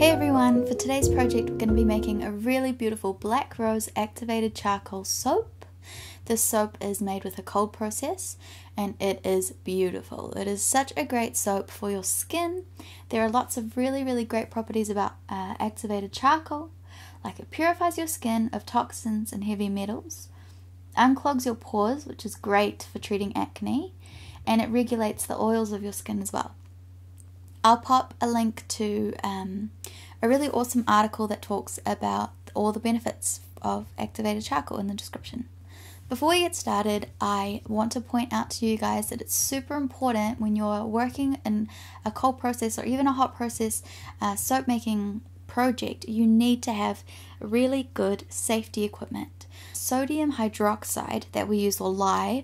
Hey everyone, for today's project we're going to be making a really beautiful black rose activated charcoal soap. This soap is made with a cold process and it is beautiful. It is such a great soap for your skin. There are lots of really great properties about activated charcoal, like it purifies your skin of toxins and heavy metals, unclogs your pores, which is great for treating acne, and it regulates the oils of your skin as well. I'll pop a link to a really awesome article that talks about all the benefits of activated charcoal in the description. Before we get started, I want to point out to you guys that it's super important when you're working in a cold process or even a hot process soap making project, you need to have really good safety equipment. Sodium hydroxide that we use, or lye,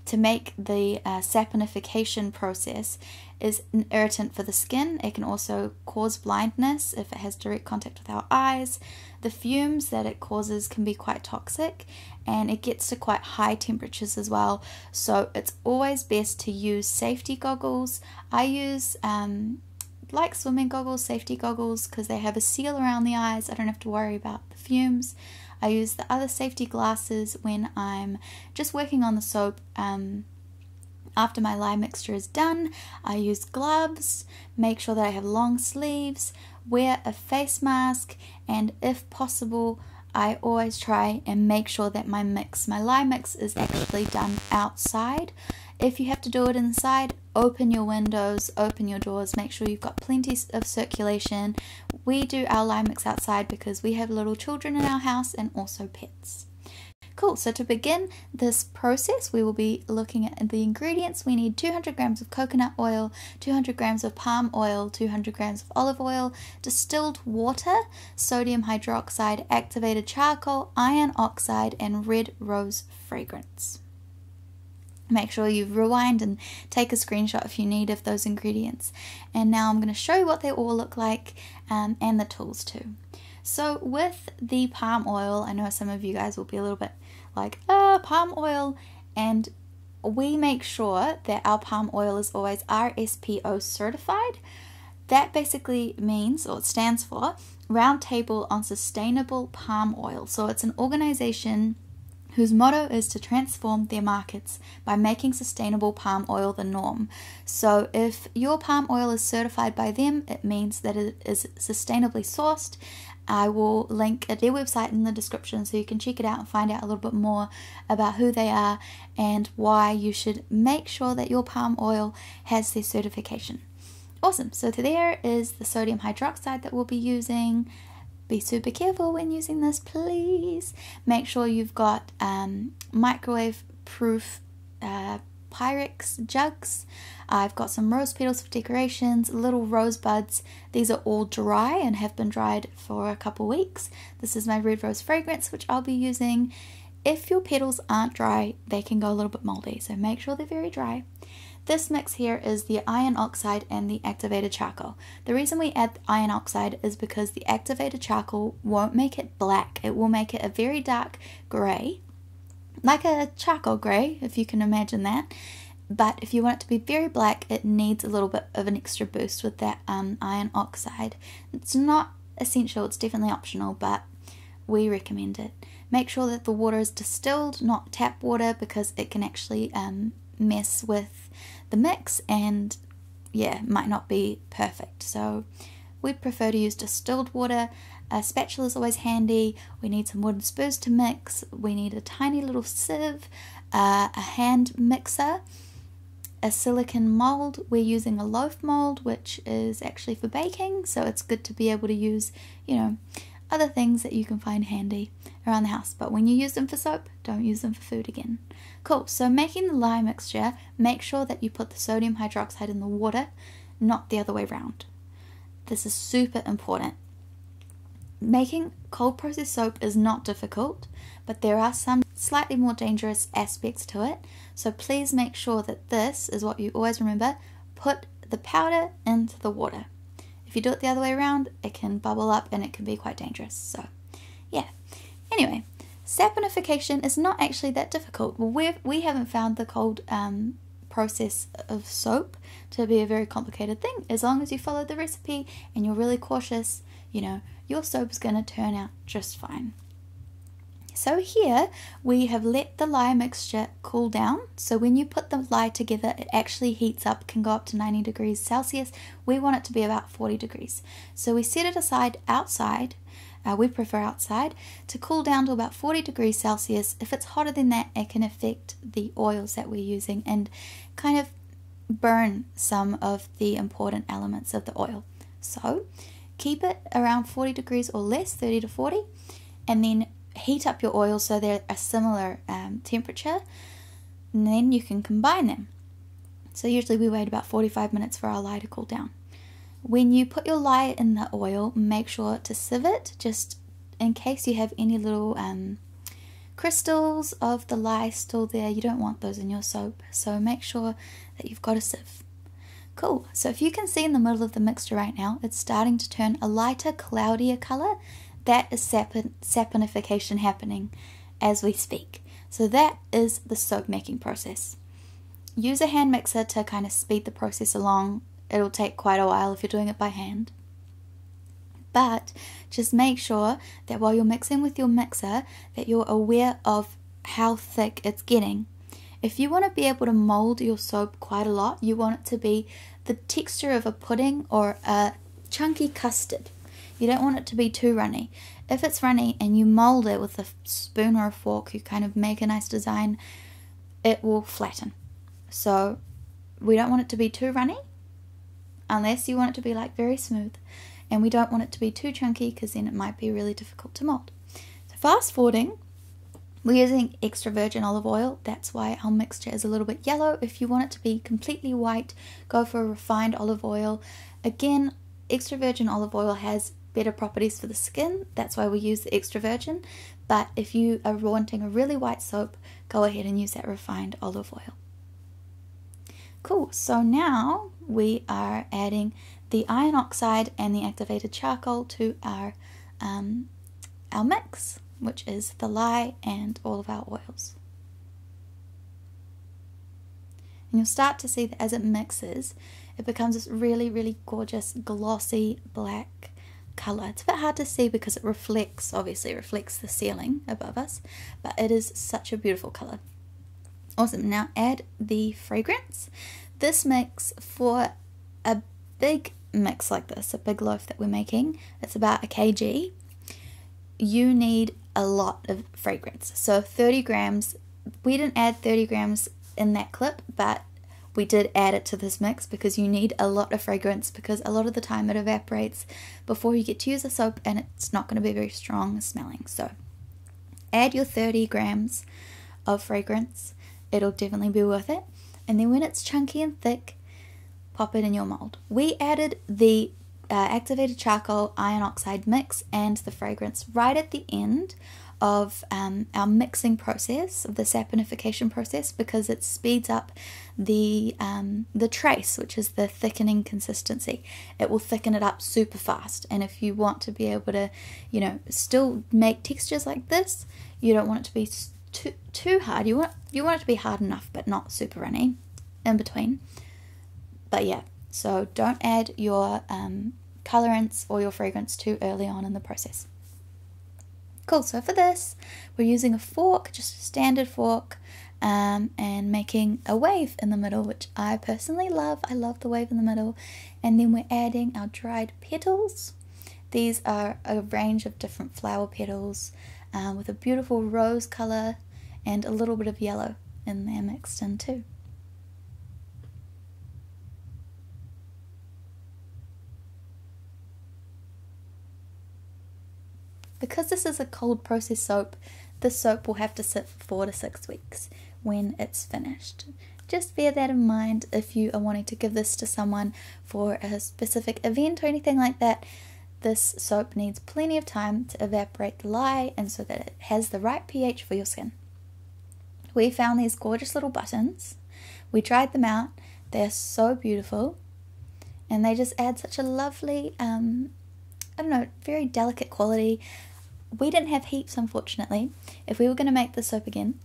to make the saponification process is an irritant for the skin. It can also cause blindness if it has direct contact with our eyes. The fumes that it causes can be quite toxic, and it gets to quite high temperatures as well. So it's always best to use safety goggles. I use like swimming goggles, safety goggles, because they have a seal around the eyes. I don't have to worry about the fumes. I use the other safety glasses when I'm just working on the soap. After my lye mixture is done, I use gloves, make sure that I have long sleeves, wear a face mask, and if possible, I always try and make sure that my lye mix is actually done outside. If you have to do it inside, open your windows, open your doors, make sure you've got plenty of circulation. We do our lye mix outside because we have little children in our house and also pets. Cool, so to begin this process, we will be looking at the ingredients. We need 200 grams of coconut oil, 200 grams of palm oil, 200 grams of olive oil, distilled water, sodium hydroxide, activated charcoal, iron oxide, and red rose fragrance. Make sure you rewind and take a screenshot if you need of those ingredients. And now I'm going to show you what they all look like and the tools too. So with the palm oil, I know some of you guys will be a little bit like, palm oil, and we make sure that our palm oil is always RSPO certified. That basically means, or it stands for, Round Table on Sustainable Palm Oil. So it's an organization whose motto is to transform their markets by making sustainable palm oil the norm. So if your palm oil is certified by them, it means that it is sustainably sourced. I will link their website in the description so you can check it out and find out a little bit more about who they are and why you should make sure that your palm oil has their certification. Awesome, so there is the sodium hydroxide that we'll be using. Be super careful when using this, please. Make sure you've got microwave proof Pyrex jugs. I've got some rose petals for decorations, little rose buds. These are all dry and have been dried for a couple weeks. This is my red rose fragrance, which I'll be using. If your petals aren't dry, they can go a little bit moldy, so make sure they're very dry. This mix here is the iron oxide and the activated charcoal. The reason we add iron oxide is because the activated charcoal won't make it black. It will make it a very dark grey, like a charcoal grey, if you can imagine that. But if you want it to be very black, it needs a little bit of an extra boost with that iron oxide. It's not essential, it's definitely optional, but we recommend it. Make sure that the water is distilled, not tap water, because it can actually mess with the mix and might not be perfect. So we prefer to use distilled water. A spatula is always handy. We need some wooden spoons to mix. We need a tiny little sieve, a hand mixer, a silicone mold. We're using a loaf mold, which is actually for baking, so it's good to be able to use, other things that you can find handy around the house. But when you use them for soap, don't use them for food again. Cool, so making the lye mixture, make sure that you put the sodium hydroxide in the water, not the other way around. This is super important. Making cold process soap is not difficult, but there are some slightly more dangerous aspects to it. So please make sure that this is what you always remember. Put the powder into the water. If you do it the other way around, it can bubble up and it can be quite dangerous. So yeah. Anyway, saponification is not actually that difficult. Well, we haven't found the cold process of soap to be a very complicated thing. As long as you follow the recipe and you're really cautious, you know, your soap's going to turn out just fine. So here we have let the lye mixture cool down. So when you put the lye together, it actually heats up, can go up to 90 degrees Celsius. We want it to be about 40 degrees. So we set it aside outside, we prefer outside, to cool down to about 40 degrees Celsius. If it's hotter than that, it can affect the oils that we're using and kind of burn some of the important elements of the oil. So keep it around 40 degrees or less, 30 to 40, and then heat up your oil so they're a similar temperature, and then you can combine them. So usually we wait about 45 minutes for our lye to cool down. When you put your lye in the oil, make sure to sieve it, just in case you have any little crystals of the lye still there. You don't want those in your soap, so make sure that you've got a sieve. Cool, so if you can see in the middle of the mixture right now, it's starting to turn a lighter, cloudier color. That is saponification happening as we speak. So that is the soap making process. Use a hand mixer to kind of speed the process along. It'll take quite a while if you're doing it by hand. But just make sure that while you're mixing with your mixer, that you're aware of how thick it's getting. If you want to be able to mold your soap quite a lot, you want it to be the texture of a pudding or a chunky custard. You don't want it to be too runny. If it's runny and you mold it with a spoon or a fork, you kind of make a nice design, it will flatten. So we don't want it to be too runny, unless you want it to be like very smooth. And we don't want it to be too chunky, because then it might be really difficult to mold. So fast forwarding, we're using extra virgin olive oil. That's why our mixture is a little bit yellow. If you want it to be completely white, go for a refined olive oil. Again, extra virgin olive oil has better properties for the skin. That's why we use the extra virgin. But if you are wanting a really white soap, go ahead and use that refined olive oil. Cool, so now we are adding the iron oxide and the activated charcoal to our mix, which is the lye and all of our oils. And you'll start to see that as it mixes, it becomes this really, really gorgeous, glossy black color. It's a bit hard to see because it reflects, obviously reflects the ceiling above us, but it is such a beautiful color. Awesome. Now add the fragrance. This mix, for a big mix like this, a big loaf that we're making, it's about 1 kg, you need a lot of fragrance. So 30 grams, we didn't add 30 grams in that clip, but we did add it to this mix because you need a lot of fragrance, because a lot of the time it evaporates before you get to use the soap and it's not going to be very strong smelling. So add your 30 grams of fragrance. It'll definitely be worth it. And then when it's chunky and thick, pop it in your mold. We added the activated charcoal iron oxide mix and the fragrance right at the end of our mixing process, of the saponification process, because it speeds up the trace, which is the thickening consistency. It will thicken it up super fast. And if you want to be able to, you know, still make textures like this, you don't want it to be too hard. You want it to be hard enough, but not super runny in between. But yeah, so don't add your colorants or your fragrance too early on in the process. Cool, so for this, we're using a fork, just a standard fork, and making a wave in the middle, which I personally love. I love the wave in the middle. And then we're adding our dried petals. These are a range of different flower petals with a beautiful rose color and a little bit of yellow in there mixed in too. Because this is a cold process soap, this soap will have to sit for 4 to 6 weeks when it's finished. Just bear that in mind if you are wanting to give this to someone for a specific event or anything like that. This soap needs plenty of time to evaporate the lye and so that it has the right pH for your skin. We found these gorgeous little buttons. We tried them out. They're so beautiful and they just add such a lovely, I don't know, very delicate quality. We didn't have heaps, unfortunately. If we were going to make the soap again,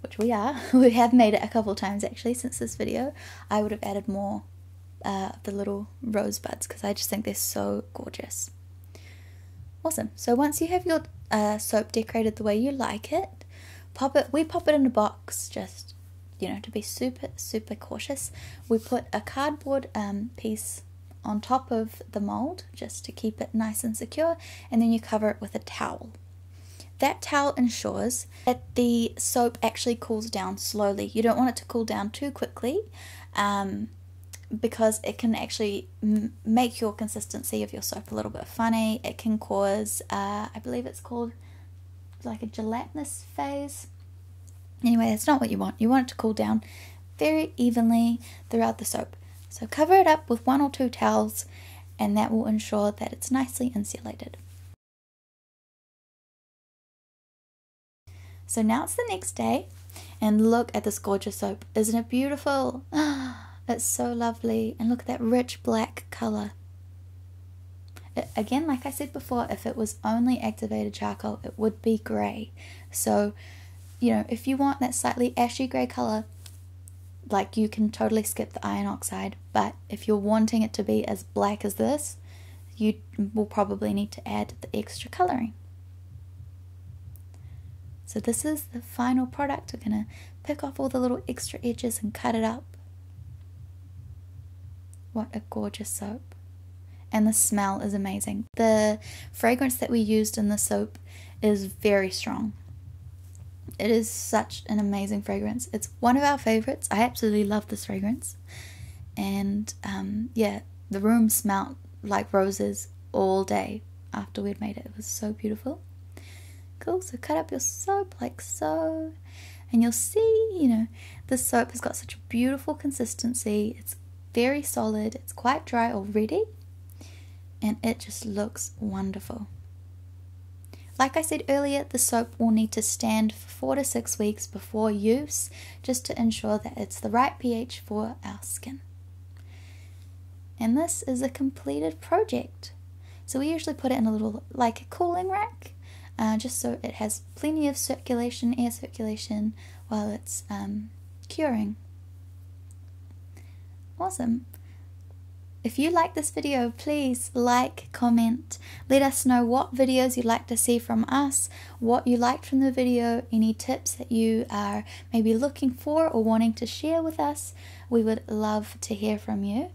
which we are, we have made it a couple times actually since this video, I would have added more of the little rosebuds because I just think they're so gorgeous. Awesome. So once you have your soap decorated the way you like it, we pop it in a box, just, you know, to be super cautious. We put a cardboard piece on top of the mold just to keep it nice and secure, and then you cover it with a towel. That towel ensures that the soap actually cools down slowly. You don't want it to cool down too quickly, because it can actually make your consistency of your soap a little bit funny. It can cause, I believe it's called like a gelatinous phase. Anyway, that's not what you want. You want it to cool down very evenly throughout the soap. So cover it up with 1 or 2 towels, and that will ensure that it's nicely insulated. So now it's the next day, and look at this gorgeous soap. Isn't it beautiful? It's so lovely, and look at that rich black color. Again, like I said before, if it was only activated charcoal, it would be grey. So, you know, if you want that slightly ashy grey color, like, you can totally skip the iron oxide. But if you're wanting it to be as black as this, you will probably need to add the extra coloring. So this is the final product. We're going to pick off all the little extra edges and cut it up. What a gorgeous soap. And the smell is amazing. The fragrance that we used in the soap is very strong. It is such an amazing fragrance. It's one of our favorites. I absolutely love this fragrance. And yeah, the room smelled like roses all day after we'd made it. It was so beautiful. Cool, so cut up your soap like so. And you'll see, you know, the soap has got such a beautiful consistency. It's very solid. It's quite dry already. And it just looks wonderful. Like I said earlier, the soap will need to stand for 4 to 6 weeks before use, just to ensure that it's the right pH for our skin. And this is a completed project. So we usually put it in a little, like a cooling rack, just so it has plenty of circulation, air circulation, while it's curing. Awesome. If you like this video, please like, comment, let us know what videos you'd like to see from us, what you liked from the video, any tips that you are maybe looking for or wanting to share with us. We would love to hear from you.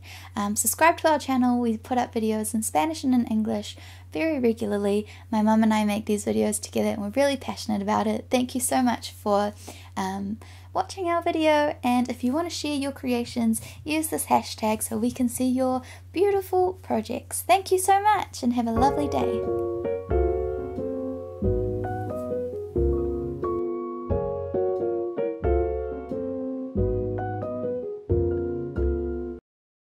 Subscribe to our channel. We put up videos in Spanish and in English very regularly. My mum and I make these videos together, and we're really passionate about it. Thank you so much for watching our video, and if you want to share your creations, use this hashtag so we can see your beautiful projects. Thank you so much, and have a lovely day.